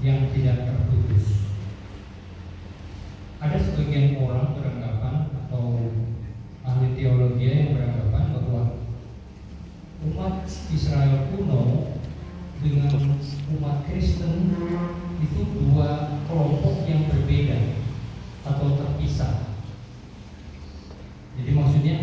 yang tidak terputus. Ada sebagian orang beranggapan atau ahli teologi yang beranggapan bahwa umat Israel kuno dengan umat Kristen itu dua kelompok yang berbeda atau terpisah. Jadi maksudnya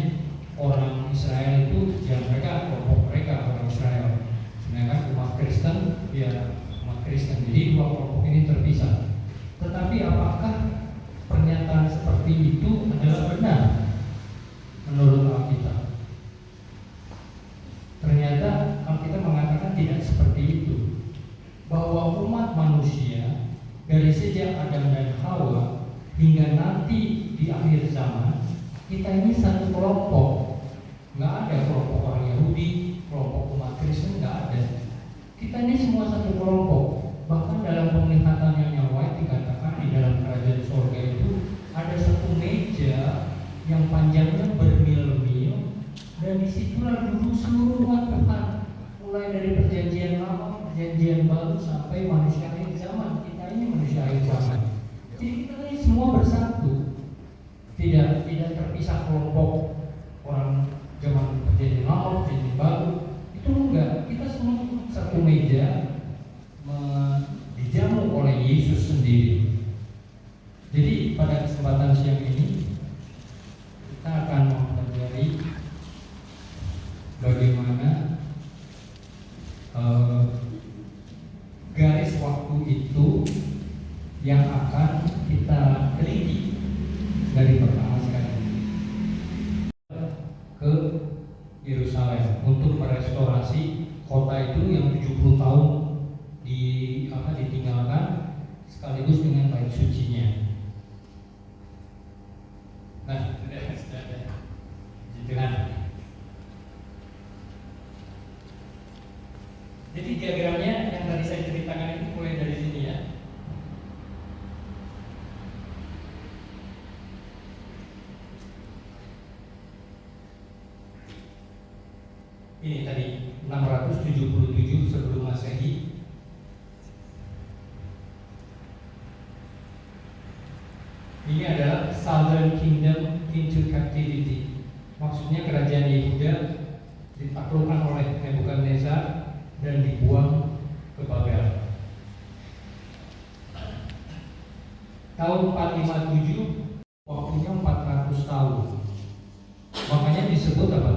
orang Israel itu ya mereka kelompok mereka orang Israel, sedangkan umat Kristen ya umat Kristen. Jadi dua kelompok ini terpisah. Tetapi apakah pernyataan seperti itu adalah benar menurut Alkitab? Ternyata Alkitab mengatakan tidak seperti itu, bahwa umat manusia dari sejak Adam dan Hawa hingga nanti di akhir zaman, kita ini satu kelompok. Nggak ada kelompok orang Yahudi, kelompok umat Kristen, nggak ada. Kita ini semua satu kelompok. Bahkan dalam penglihatan yang nyawai dikatakan di dalam kerajaan surga itu ada satu meja yang panjangnya bermil-mil, dan disitulah duduk seluruh umat Tuhan, mulai dari perjanjian lama, perjanjian baru sampai manusia akhir zaman. Kita ini manusia akhir zaman. Jadi kita ini semua bersatu, tidak terpisah kelompok orang zaman perjanjian lama, perjanjian baru. Itu enggak. Kita semua satu meja dijamu oleh Yesus sendiri. Jadi pada kesempatan siang ini kita akan mempelajari bagaimana garis waktu itu yang akan kita teliti dari pertama sekali ke Yerusalem untuk merestorasi kota itu yang 70 tahun ditinggalkan, sekaligus dengan bait sucinya. Nah, sudah ada. Jadi diagramnya yang tadi saya ceritakan itu mulai dari sini ya. Ini tadi 677 sebelum Masehi. Ini adalah Southern Kingdom into captivity. Maksudnya kerajaan Yehuda ditaklukkan oleh Nebukadnezar dan dibuang ke Babel. Tahun 457, waktunya 400 tahun. Makanya disebut apa?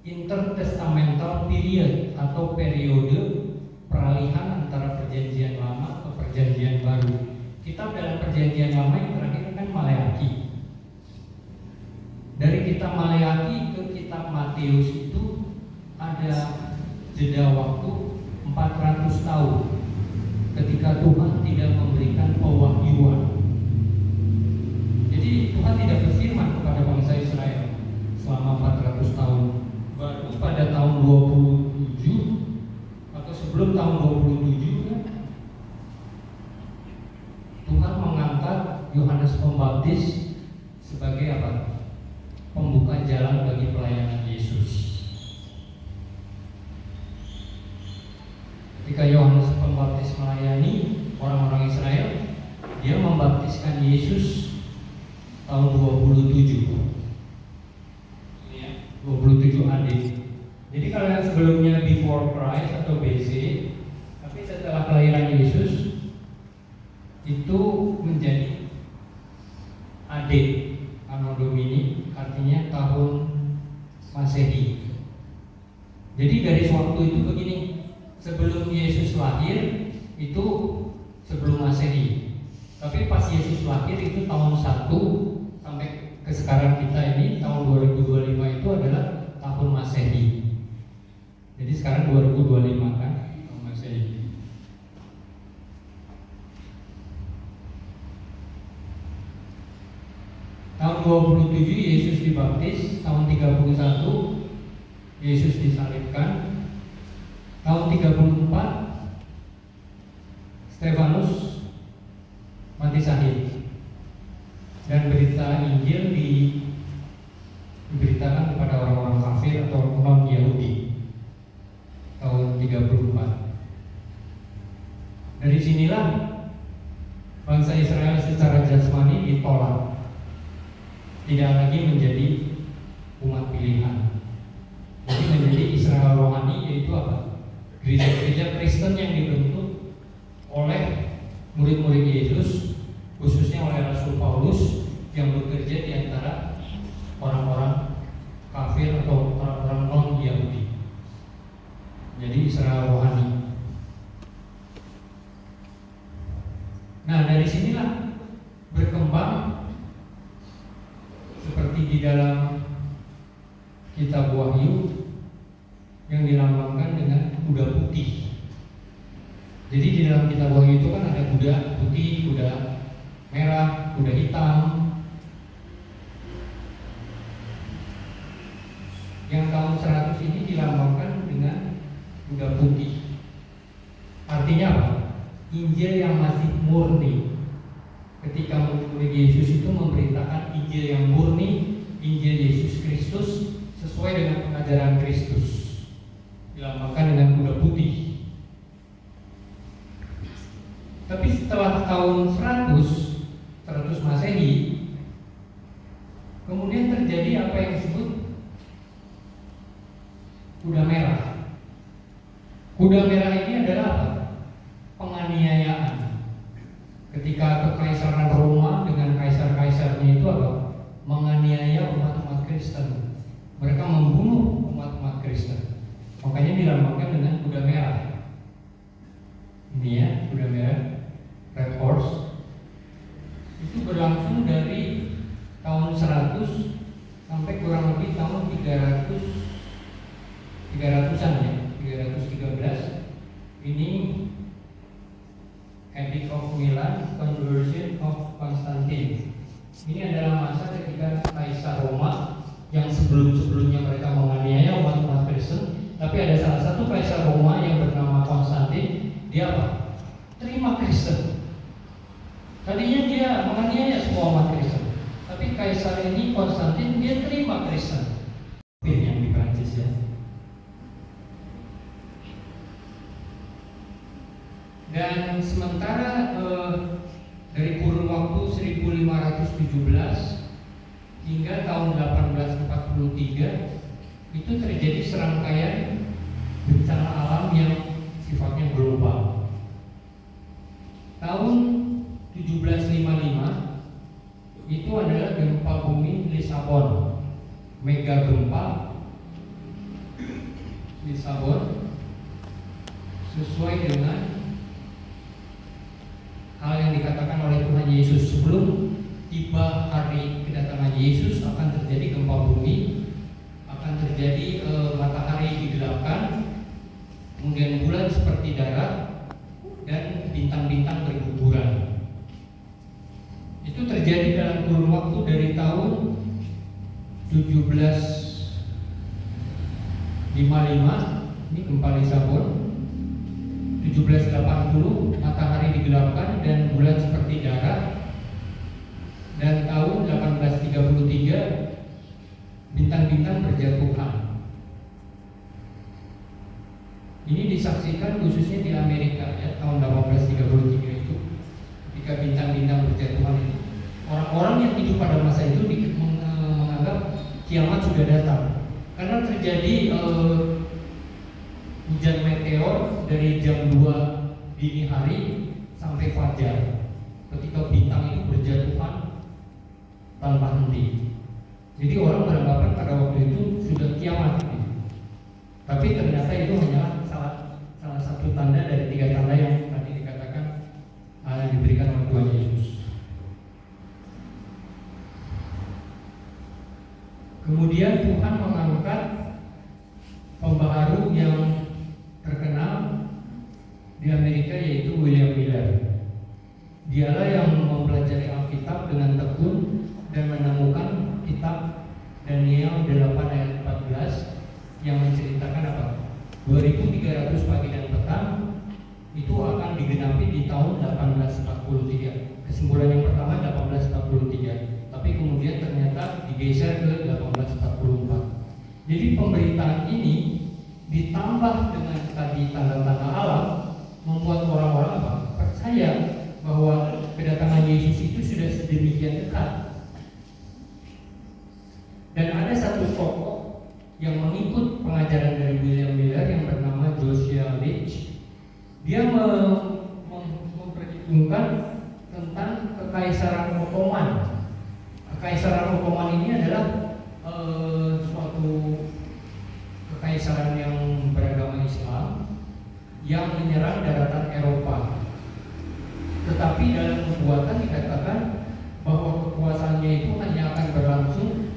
Intertestamental period atau periode peralihan antara perjanjian lama ke perjanjian baru. Kitab dalam perjanjian lama yang terakhir kan Maleaki. Dari kitab Maleaki ke kitab Matius itu ada jeda waktu 400 tahun ketika Tuhan tidak memberikan pewahyuan. Jadi Tuhan tidak berfirman kepada bangsa Israel selama 400 tahun. Baru pada tahun 27 atau sebelum tahun 27 kan, Tuhan mengangkat Yohanes Pembaptis sebagai apa? Pembuka jalan bagi pelayanan Yesus. Ketika Yohanes Pembaptis melayani orang-orang Israel, dia membaptiskan Yesus tahun 27. Ini ya, 27 AD. Jadi kalau yang sebelumnya before Christ atau BC, tapi setelah kelahiran Yesus itu menjadi AD, Anno Domini, artinya tahun Masehi. Jadi garis waktu itu begini. Sebelum Yesus lahir itu sebelum Masehi. Tapi pas Yesus lahir itu tahun 1 sampai ke sekarang kita ini tahun 2025 itu adalah tahun Masehi. Jadi sekarang 2025 kan tahun Masehi. Tahun 27 Yesus dibaptis, tahun 31 Yesus disalibkan. Tahun 34 Stefanus mati syahid, dan berita Injil diberitakan kepada orang-orang kafir atau non Yahudi tahun 34. Dari sinilah bangsa Israel secara jasmani ditolak, tidak lagi menjadi umat pilihan, jadi menjadi Israel rohani, yaitu apa? Gereja-gereja Kristen yang dibentuk oleh murid-murid Yesus, khususnya oleh Rasul Paulus yang bekerja di antara orang-orang kafir atau orang-orang non-Yahudi. Jadi Israel rohani. Nah, dari sinilah berkembang seperti di dalam kitab Wahyu yang dilambangkan dengan kuda putih. Jadi di dalam kitab Wahyu itu kan ada kuda putih, kuda merah, kuda hitam. Yang tahun 100 ini dilambangkan dengan kuda putih. Artinya apa? Injil yang masih murni. Ketika murid Yesus itu memberitakan Injil yang murni, Injil Yesus Kristus sesuai dengan pengajaran Kristus, dilambangkan dengan kuda putih. Tapi setelah tahun 100 Masehi, kemudian terjadi apa yang disebut kuda merah. Kuda merah ini adalah apa? Penganiayaan. Ketika kekaisaran Roma dengan kaisar-kaisarnya itu apa? Menganiaya umat-umat Kristen. Mereka membunuh umat-umat Kristen. Makanya dilambangkan dengan kuda merah. Ini ya, kuda merah, red horse. Itu berlangsung dari tahun 100 sampai kurang lebih tahun 300-an ya, 313. Ini Edict of Milan, Conversion of Constantine. Ini adalah masa ketika Kaisar Roma yang sebelum-sebelumnya mereka menganiaya umat-umat Kristen, tapi ada salah satu Kaisar Roma yang bernama Konstantin. Dia apa? Terima Kristen. Tadinya dia menganiaya semua umat Kristen, tapi Kaisar ini Konstantin dia terima Kristen. Yang di Prancis ya. Dan sementara dari kurun waktu 1517 hingga tahun 1843 itu terjadi serangkaian bencana alam yang sifatnya global. Tahun 1755 itu adalah gempa bumi Lisabon, mega gempa Lisabon, sesuai dengan hal yang dikatakan oleh Tuhan Yesus. Sebelum tiba hari kedatangan Yesus akan terjadi gempa bumi, akan terjadi matahari digelapkan, kemudian bulan seperti darah, dan bintang-bintang berguguran. Itu terjadi dalam kurun waktu dari tahun 1755, ini gempa Lisabon. 1780 matahari digelapkan dan bulan seperti darah, dan tahun 1833 bintang-bintang berjatuhan. Ini disaksikan khususnya di Amerika ya, tahun 1833 itu ketika bintang-bintang berjatuhan itu. Orang-orang yang hidup pada masa itu menganggap kiamat sudah datang karena terjadi hujan meteor dari jam 2 dini hari sampai fajar ketika bintang itu berjatuhan tanpa henti. Jadi orang beranggapan pada waktu itu sudah kiamat gitu. Tapi ternyata itu hanya salah satu tanda dari 3 tanda yang tadi dikatakan diberikan oleh Tuhan Yesus. Kemudian Tuhan mengangkat pembaharu yang terkenal di Amerika, yaitu William Miller. Dialah yang mempelajari Alkitab dengan tekun dan menemukan kitab Daniel 8 ayat 14 yang menceritakan apa? 2300 pagi dan petang itu akan digenapi di tahun 1843. Kesimpulan yang pertama 1843, tapi kemudian ternyata digeser ke 1844. Jadi pemberitaan ini ditambah dengan tadi tanda-tanda alam membuat orang-orang apa? percaya bahwa kedatangan Yesus itu sudah sedemikian dekat. Dan ada satu tokoh yang mengikut pengajaran dari William Miller yang bernama Joshua Leach. Dia memperhitungkan tentang Kekaisaran Ottoman. Kekaisaran Ottoman ini adalah suatu kekaisaran yang beragama Islam yang menyerang daratan Eropa. Tetapi dalam nubuatan dikatakan bahwa kekuasaannya itu hanya akan berlangsung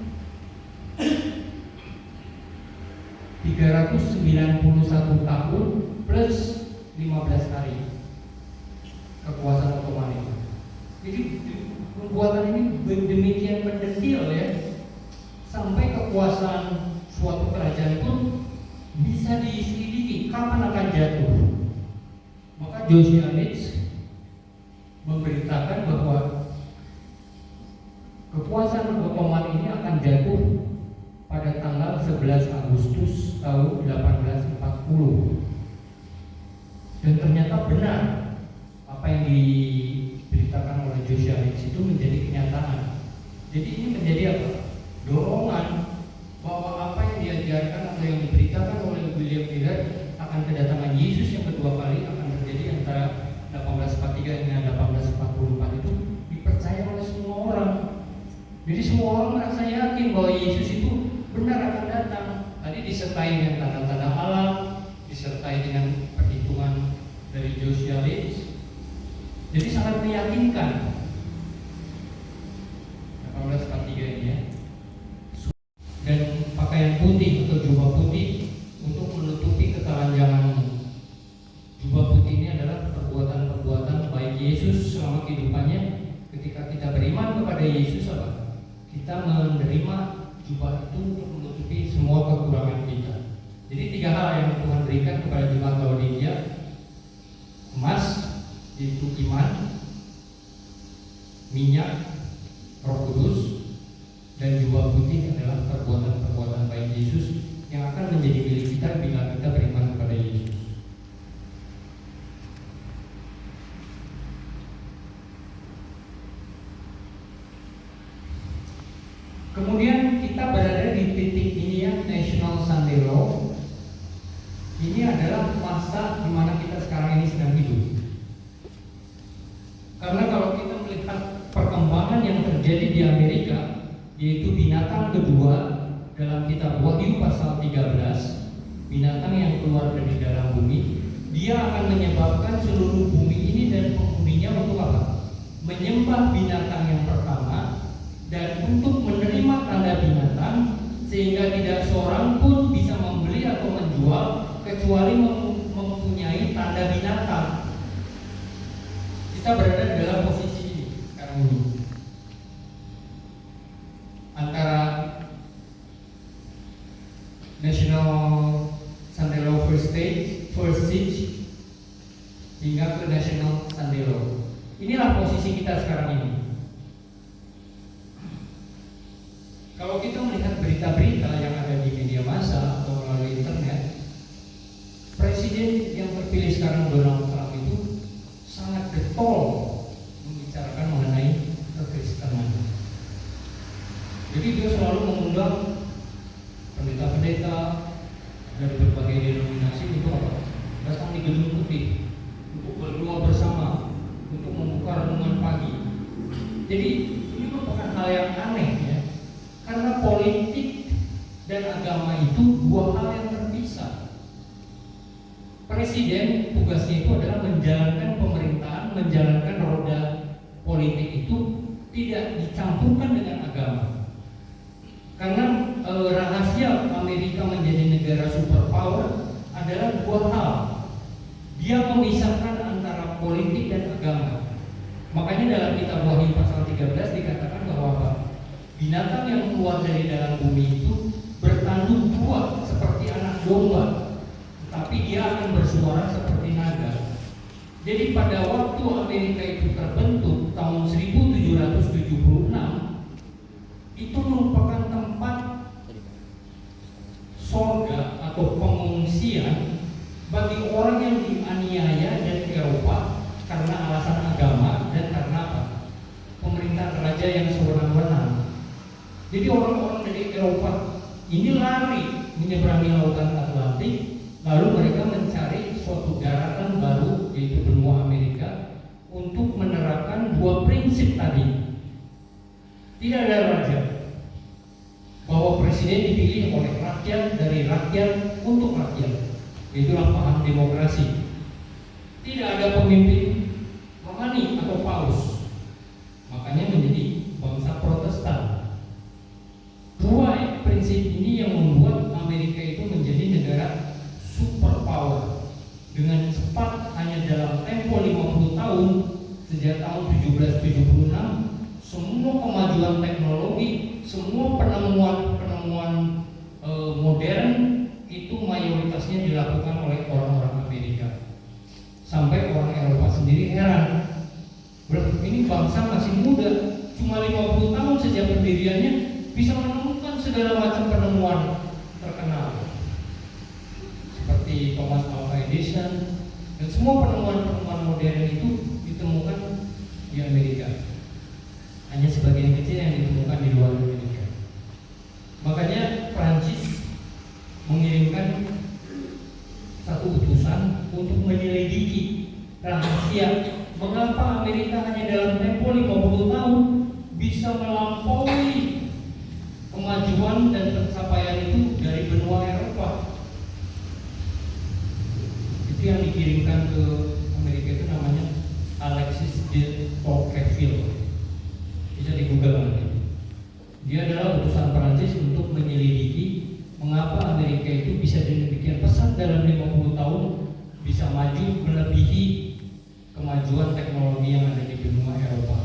391 tahun plus 15 hari kekuasaan Ottoman itu. Jadi nubuatan ini demikian mendetil ya, sampai kekuasaan suatu kerajaan pun bisa diselidiki kapan akan jatuh. Maka Joshua Leach memberitakan bahwa kekuasaan Ottoman ini akan jatuh pada tanggal 11 Agustus tahun 1840. Dan ternyata benar apa yang diberitakan oleh Joshua Leach itu menjadi kenyataan. Jadi ini menjadi apa? Dorongan bahwa apa yang diajarkan atau yang diberitakan oleh William Miller akan kedatangan Yesus yang kedua kali akan terjadi antara 1843 dengan 1844 itu dipercaya oleh semua orang. Jadi semua orang merasa yakin bahwa Yesus itu benar akan datang. Tadi disertai dengan tanda-tanda alam, disertai dengan perhitungan dari Joshua Leach. Jadi sangat meyakinkan 1843 ini ya. Dan pakaian putih atau jubah putih untuk menutupi ketelanjanganmu. Jubah putih ini adalah perbuatan-perbuatan baik Yesus selama kehidupannya. Ketika kita beriman kepada Yesus apa? Kita menerima jubah itu untuk menutupi semua kekurangan kita. Jadi 3 hal yang Tuhan berikan kepada jemaat Laodikia: emas, yaitu iman, minyak, Roh Kudus, dan jubah putih adalah perbuatan-perbuatan baik Yesus yang akan menjadi milik kita bila kita beriman kepada Yesus. Kemudian kita berada di titik ini ya, National Sunday Law. Ini adalah masa di mana kita sekarang ini sedang hidup. Karena kalau kita melihat perkembangan yang terjadi di Amerika, yaitu binatang kedua dalam kitab Wahyu pasal 13, binatang yang keluar dari dalam bumi, dia akan menyebabkan seluruh bumi ini dan penghuninya untuk apa? Menyembah binatang yang pertama dan untuk menerima tanda binatang, sehingga tidak seorang pun bisa membeli atau menjual kecuali mempunyai tanda binatang. Kita berada dalam posisi ini sekarang ini, antara National Sunday Law First Stage hingga ke National Sunday Law. Inilah posisi kita sekarang ini. Kalau kita melihat berita-berita yang ada di media massa atau melalui internet, Presiden yang terpilih sekarang Donald Trump itu sangat getol membicarakan mengenai kekristenan. Jadi dia selalu mengundang pendeta-pendeta dari berbagai denominasi untuk apa? Datang di Gedung Putih untuk berdoa bersama, untuk membuka renungan pagi. Jadi ini merupakan hal yang aneh ya, karena politik dan agama itu dua hal yang terpisah. Presiden tugasnya itu adalah menjalankan pemerintahan, menjalankan roda politik itu tidak dicampurkan dengan agama. Karena rahasia Amerika menjadi negara superpower adalah dua hal. Dia memisahkan antara politik dan agama. Makanya dalam kitab Wahyu pasal 13 dikatakan bahwa apa? Binatang yang keluar dari dalam bumi itu bertanduk dua seperti anak domba, tapi dia akan bersuara seperti naga. Jadi pada waktu Amerika itu terbentuk tahun 1776, itu merupakan tempat sorga atau pengungsian bagi orang yang dianiaya dari Eropa karena alasan raja yang sewenang-wenang. Jadi orang-orang dari Eropa ini lari menyeberangi lautan Atlantik, lalu mereka mencari suatu daratan baru yaitu benua Amerika untuk menerapkan dua prinsip tadi. Tidak ada raja, bahwa presiden dipilih oleh rakyat, dari rakyat untuk rakyat. Itulah paham demokrasi. Tidak ada pemimpin rohani atau paus, makanya menjadi bangsa Protestan. Dua prinsip ini yang membuat Amerika itu menjadi negara superpower dengan cepat. Hanya dalam tempo 50 tahun sejak tahun 1776, semua kemajuan teknologi, semua penemuan modern itu mayoritasnya dilakukan oleh orang-orang Amerika. Sampai orang Eropa sendiri heran, ini bangsa masih muda, cuma 50 tahun sejak pendiriannya bisa menemukan segala macam penemuan terkenal seperti Thomas Alva Edison, dan semua penemuan-penemuan modern itu ditemukan di Amerika. Hanya sebagian kecil yang ditemukan di luar Amerika. Makanya Prancis mengirimkan satu utusan untuk menyelidiki rahasia mengapa Amerika hanya dalam tempo 50 tahun bisa melampaui kemajuan dan pencapaian itu dari benua Eropa. Itu yang dikirimkan ke Amerika itu namanya Alexis de Tocqueville. Bisa di Google nanti. Dia adalah utusan Perancis untuk menyelidiki mengapa Amerika itu bisa demikian pesat dalam 50 tahun bisa maju melebihi kemajuan teknologi yang ada di benua Eropa.